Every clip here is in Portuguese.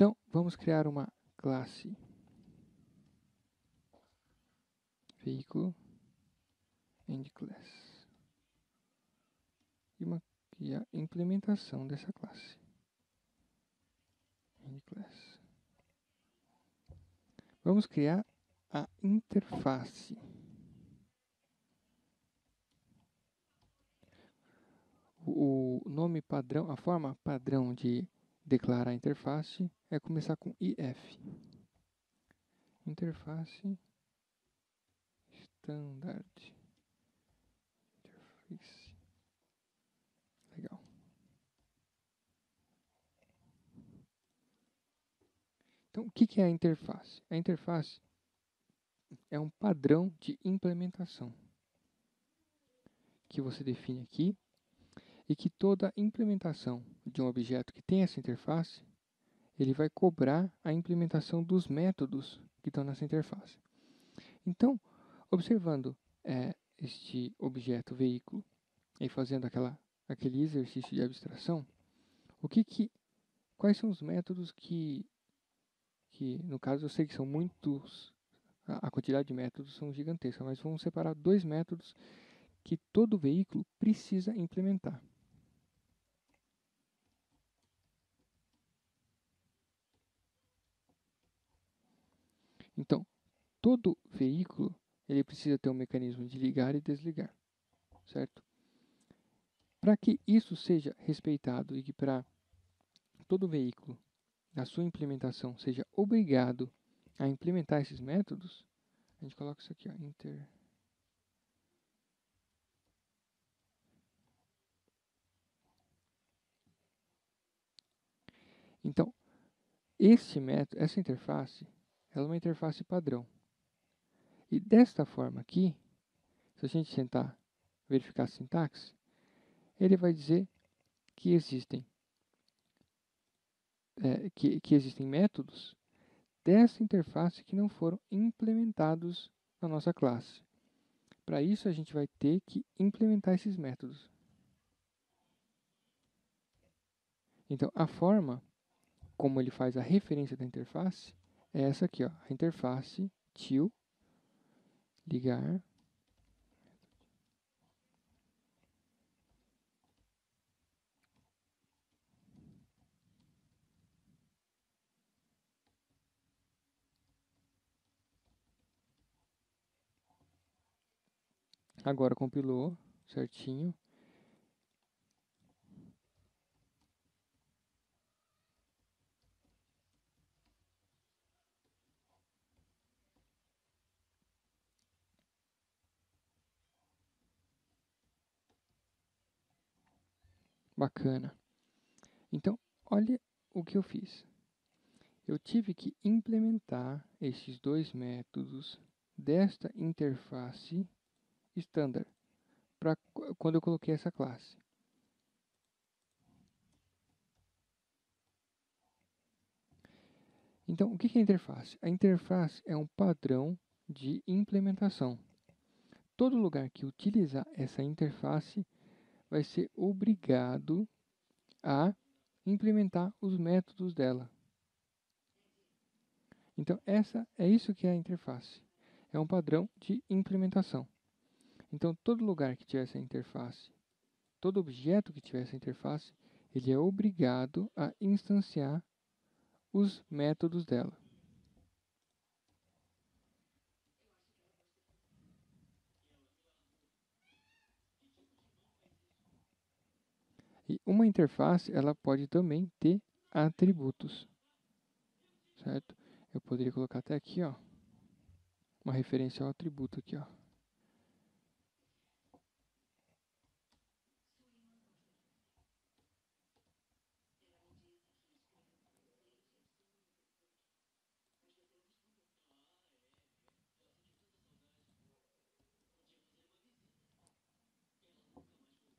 Então, vamos criar uma classe veículo endClass e a implementação dessa classe endClass. Vamos criar a interface. O nome padrão, a forma padrão de declarar a interface é começar com if. Interface standard. Interface. Legal. Então, o que é a interface? A interface é um padrão de implementação que você define aqui e que toda implementação de um objeto que tem essa interface, ele vai cobrar a implementação dos métodos que estão nessa interface. Então, observando este objeto veículo e fazendo aquele exercício de abstração, quais são os métodos que no caso eu sei que são muitos, a quantidade de métodos são gigantescas, mas vamos separar dois métodos que todo veículo precisa implementar. Então, todo veículo ele precisa ter um mecanismo de ligar e desligar, certo? Para que isso seja respeitado e que para todo veículo, na sua implementação, seja obrigado a implementar esses métodos, a gente coloca isso aqui, ó, inter. Então, este método, essa interface, ela é uma interface padrão. E desta forma aqui, se a gente tentar verificar a sintaxe, ele vai dizer que existem, que existem métodos dessa interface que não foram implementados na nossa classe. Para isso, a gente vai ter que implementar esses métodos. Então, a forma como ele faz a referência da interface é essa aqui, ó, a interface till ligar agora compilou certinho. Bacana. Então, olha o que eu fiz. Eu tive que implementar esses dois métodos desta interface standard para quando eu coloquei essa classe. Então, o que é a interface? A interface é um padrão de implementação. Todo lugar que utilizar essa interface vai ser obrigado a implementar os métodos dela. Então, é isso que é a interface. É um padrão de implementação. Então, todo lugar que tiver essa interface, todo objeto que tiver essa interface, ele é obrigado a instanciar os métodos dela. E uma interface, ela pode também ter atributos, certo? Eu poderia colocar até aqui, ó, uma referência ao atributo aqui, ó.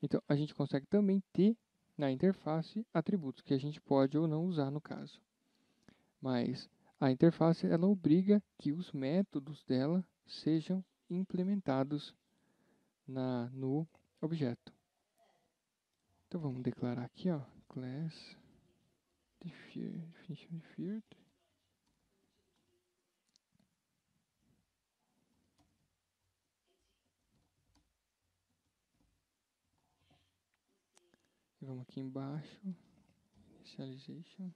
Então, a gente consegue também ter na interface atributos que a gente pode ou não usar no caso. Mas a interface ela obriga que os métodos dela sejam implementados no objeto. Então vamos declarar aqui, ó, class definition de field. E vamos aqui embaixo, initialization.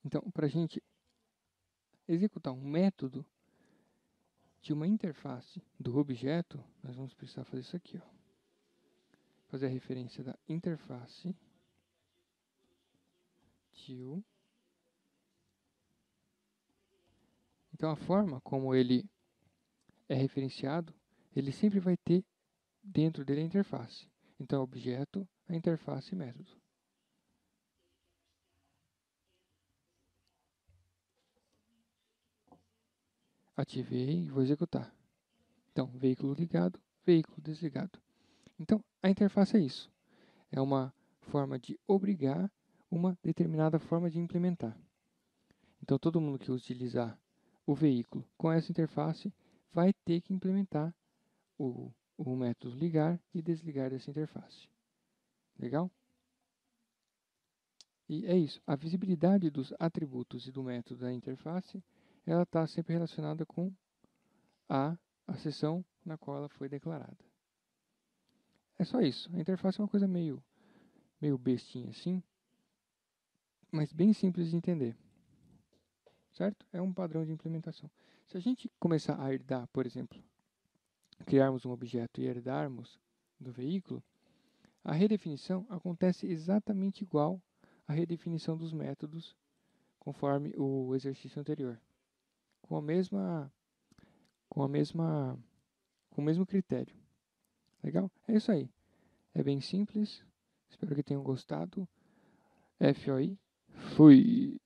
Então, para a gente executar um método de uma interface do objeto, nós vamos precisar fazer isso aqui, ó. Fazer a referência da interface to. Então, a forma como ele é referenciado, ele sempre vai ter dentro dele a interface. Então, objeto, a interface e método. Ativei e vou executar. Então, veículo ligado, veículo desligado. Então, a interface é isso. É uma forma de obrigar uma determinada forma de implementar. Então, todo mundo que utilizar o veículo com essa interface vai ter que implementar o método ligar e desligar dessa interface. Legal? E é isso. A visibilidade dos atributos e do método da interface, ela está sempre relacionada com a seção na qual ela foi declarada. É só isso. A interface é uma coisa meio bestinha assim, mas bem simples de entender. Certo? É um padrão de implementação. Se a gente começar a herdar, por exemplo, criarmos um objeto e herdarmos do veículo, a redefinição acontece exatamente igual à redefinição dos métodos conforme o exercício anterior, com o mesmo critério. Legal? É isso aí. É bem simples. Espero que tenham gostado. FOI. Fui.